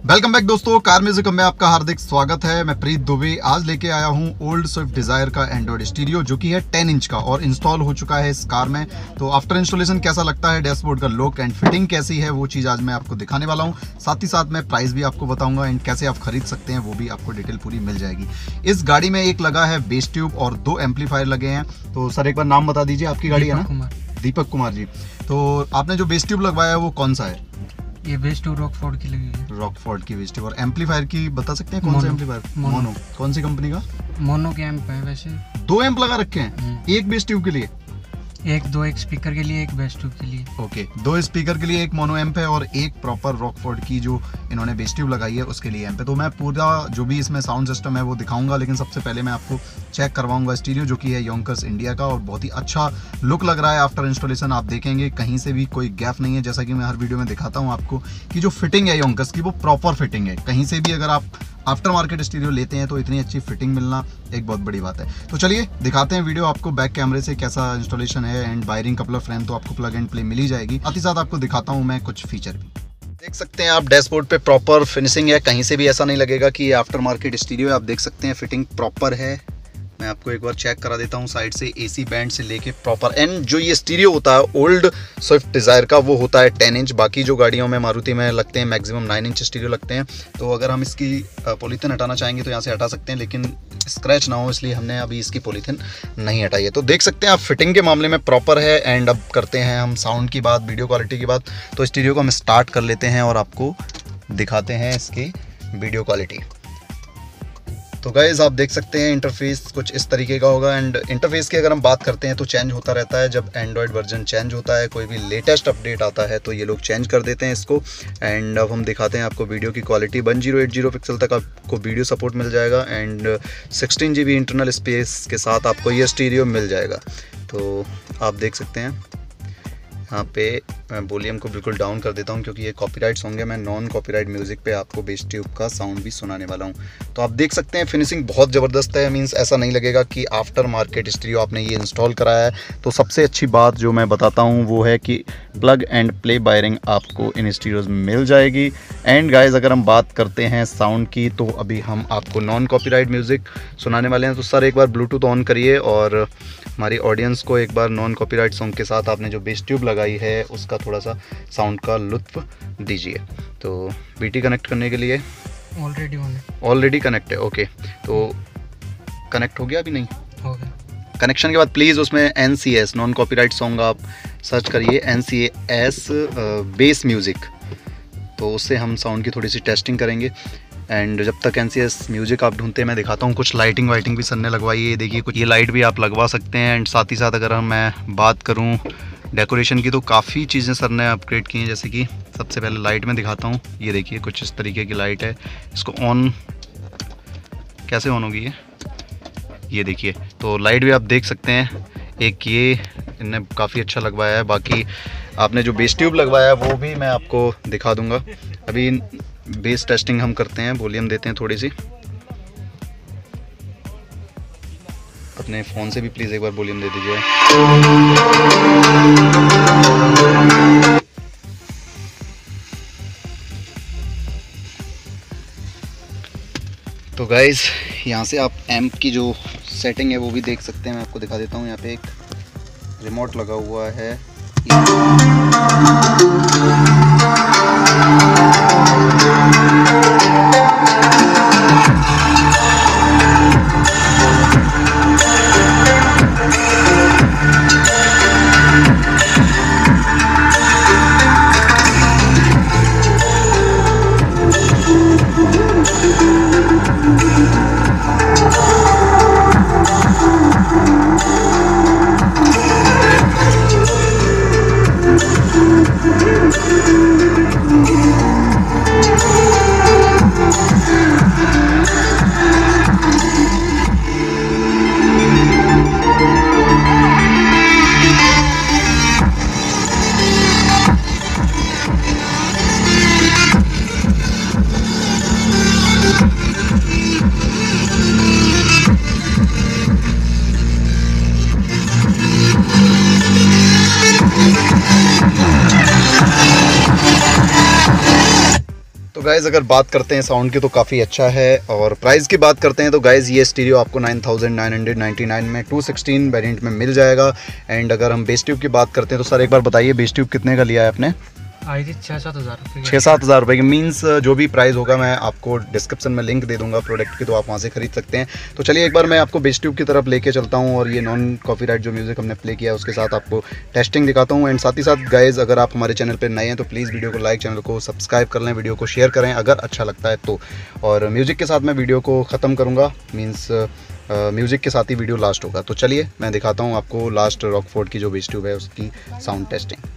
Welcome back दोस्तों, car music में आपका हार्दिक स्वागत है। मैं प्रीत दुबे आज लेके आया हूँ ओल्ड स्विफ्ट डिजायर का एंड्रॉइड स्टीरियो जो कि है 10 इंच का और इंस्टॉल हो चुका है इस कार में। तो आफ्टर इंस्टॉलेशन कैसा लगता है, डैशबोर्ड का लुक एंड फिटिंग कैसी है, वो चीज़ आज मैं आपको दिखाने वाला हूँ। साथ ही साथ मैं प्राइस भी आपको बताऊंगा एंड कैसे आप खरीद सकते हैं वो भी आपको डिटेल पूरी मिल जाएगी। इस गाड़ी में एक लगा है बेस ट्यूब और 2 एम्पलीफायर लगे हैं। तो सर एक बार नाम बता दीजिए, आपकी गाड़ी है ना? दीपक कुमार जी। तो आपने जो बेस ट्यूब लगवाया है वो कौन सा है? ये बेस ट्यूब रॉकफोर्ड की लगी है। रॉकफोर्ड की बेस ट्यूब। और एम्पलीफायर की बता सकते हैं कौन सा एम्पलीफायर? मोनो। कौन सी कंपनी का? मोनो के एम्प है वैसे। 2 एम्प लगा रखे हैं एक बेस ट्यूब के लिए? एक स्पीकर के लिए, एक बेस ट्यूब के लिए। ओके, 2 स्पीकर के लिए एक मोनो एम्प है और एक प्रॉपर रॉकफोर्ड की जो इन्होंने बेस ट्यूब लगाई है उसके लिए एम्प है। तो मैं पूरा जो भी इसमें साउंड सिस्टम है वो दिखाऊंगा, लेकिन सबसे पहले मैं आपको चेक करवाऊंगा स्टीरियो जो कि है योंकर्स इंडिया का और बहुत ही अच्छा लुक लग रहा है आफ्टर इंस्टॉलेशन। आप देखेंगे कहीं से भी कोई गैप नहीं है, जैसा कि मैं हर वीडियो में दिखाता हूँ आपको कि जो फिटिंग है योंकर्स की वो प्रॉपर फिटिंग है। कहीं से भी अगर आप आफ्टर मार्केट स्टीरियो लेते हैं तो इतनी अच्छी फिटिंग मिलना एक बहुत बड़ी बात है। तो चलिए दिखाते हैं वीडियो आपको बैक कैमरे से कैसा इंस्टॉलेशन है एंड वायरिंग कपलर फ्रेम तो आपको प्लग एंड प्ले मिल ही जाएगी। साथ ही साथ आपको दिखाता हूँ मैं कुछ फीचर भी। देख सकते हैं आप डैशबोर्ड पे प्रॉपर फिनिशिंग है, कहीं से भी ऐसा नहीं लगेगा कि ये आफ्टर मार्केट स्टीरियो है। आप देख सकते हैं फिटिंग प्रॉपर है। मैं आपको एक बार चेक करा देता हूँ साइड से, एसी बैंड से लेके प्रॉपर। एंड जो ये स्टीरियो होता है ओल्ड स्विफ्ट डिजायर का वो होता है 10 इंच। बाकी जो गाड़ियों में मारुति में लगते हैं मैक्सिमम 9 इंच स्टीरियो लगते हैं। तो अगर हम इसकी पॉलीथिन हटाना चाहेंगे तो यहाँ से हटा सकते हैं, लेकिन स्क्रैच ना हो इसलिए हमने अभी इसकी पॉलीथिन नहीं हटाई है। तो देख सकते हैं आप फिटिंग के मामले में प्रॉपर है। एंड अब करते हैं हम साउंड की बात, वीडियो क्वालिटी की बात। तो स्टीरियो को हम स्टार्ट कर लेते हैं और आपको दिखाते हैं इसकी वीडियो क्वालिटी। तो गाइज आप देख सकते हैं इंटरफेस कुछ इस तरीके का होगा। एंड इंटरफेस की अगर हम बात करते हैं तो चेंज होता रहता है। जब एंड्रॉयड वर्जन चेंज होता है, कोई भी लेटेस्ट अपडेट आता है तो ये लोग चेंज कर देते हैं इसको। एंड अब हम दिखाते हैं आपको वीडियो की क्वालिटी। 1080 पिक्सल तक आपको वीडियो सपोर्ट मिल जाएगा एंड 16 GB इंटरनल स्पेस के साथ आपको ये स्टीरियो मिल जाएगा। तो आप देख सकते हैं यहाँ पे मैं वॉल्यूम को बिल्कुल डाउन कर देता हूँ क्योंकि ये कॉपीराइट सॉन्ग है। मैं नॉन कॉपीराइट म्यूज़िक पे आपको बेस ट्यूब का साउंड भी सुनाने वाला हूँ। तो आप देख सकते हैं फिनिशिंग बहुत ज़बरदस्त है। मींस ऐसा नहीं लगेगा कि आफ्टर मार्केट स्टीरियो आपने ये इंस्टॉल कराया है। तो सबसे अच्छी बात जो मैं बताता हूँ वो है कि प्लग एंड प्ले वायरिंग आपको इन स्टीरियोज़ में मिल जाएगी। एंड गाइज अगर हम बात करते हैं साउंड की तो अभी हम आपको नॉन कॉपीराइट म्यूज़िक सुनाने वाले हैं। तो सर एक बार ब्लूटूथ ऑन करिए और हमारी ऑडियंस को एक बार नॉन कॉपीराइट सॉन्ग के साथ आपने जो बेस ट्यूब लगाई है उसका थोड़ा सा साउंड का लुत्फ दीजिए। तो बीटी कनेक्ट करने के लिए ऑलरेडी कनेक्ट है। ओके, तो कनेक्ट हो गया? अभी नहीं हो गया। कनेक्शन के बाद प्लीज़ उसमें NCS नॉन कॉपीराइट सॉन्ग आप सर्च करिए, NCS बेस म्यूज़िक। तो उससे हम साउंड की थोड़ी सी टेस्टिंग करेंगे। एंड जब तक NCS म्यूज़िक आप ढूंढते हैं मैं दिखाता हूँ कुछ लाइटिंग वाइटिंग भी सर ने लगवाई है। देखिए कुछ ये लाइट भी आप लगवा सकते हैं। एंड साथ ही साथ अगर मैं बात करूँ डेकोरेशन की तो काफ़ी चीज़ें सर ने अपग्रेड की हैं। जैसे कि सबसे पहले लाइट में दिखाता हूँ, ये देखिए कुछ इस तरीके की लाइट है। इसको ऑन कैसे ऑन होगी ये देखिए। तो लाइट भी आप देख सकते हैं, एक ये इनने काफ़ी अच्छा लगवाया है। बाकी आपने जो बेस ट्यूब लगवाया है वो भी मैं आपको दिखा दूँगा। अभी बेस टेस्टिंग हम करते हैं, वॉल्यूम देते हैं थोड़ी सी। अपने फ़ोन से भी प्लीज़ एक बार वॉल्यूम दे दीजिए। तो गाइज़ यहाँ से आप एम्प की जो सेटिंग है वो भी देख सकते हैं। मैं आपको दिखा देता हूँ। यहाँ पे एक रिमोट लगा हुआ है। गाइज़ अगर बात करते हैं साउंड की तो काफ़ी अच्छा है, और प्राइस की बात करते हैं तो गाइज़ ये स्टीरियो आपको 9999 में 216 वेरिएंट में मिल जाएगा। एंड अगर हम बेस ट्यूब की बात करते हैं तो सर एक बार बताइए बेस ट्यूब कितने का लिया है आपने? आई थी 6-7 हज़ार रुपये। 6-7 हज़ार रुपये की। मीन्स जो भी प्राइस होगा मैं आपको डिस्क्रिप्शन में लिंक दे दूंगा प्रोडक्ट की, तो आप वहाँ से खरीद सकते हैं। तो चलिए एक बार मैं आपको बेस ट्यूब की तरफ लेके चलता हूँ और ये नॉन कॉपीराइट जो म्यूज़िक हमने प्ले किया है उसके साथ आपको टेस्टिंग दिखाता हूँ। एंड साथ ही साथ गाइज़ अगर आप हमारे चैनल पर नए हैं तो प्लीज़ वीडियो को लाइक, चैनल को सब्सक्राइब कर लें, वीडियो को शेयर करें अगर अच्छा लगता है तो। और म्यूज़िक के साथ मैं वीडियो को ख़त्म करूँगा, मीन्स म्यूज़िक के साथ ही वीडियो लास्ट होगा। तो चलिए मैं दिखाता हूँ आपको लास्ट रॉकफोर्ड की जो बेस ट्यूब है उसकी साउंड टेस्टिंग।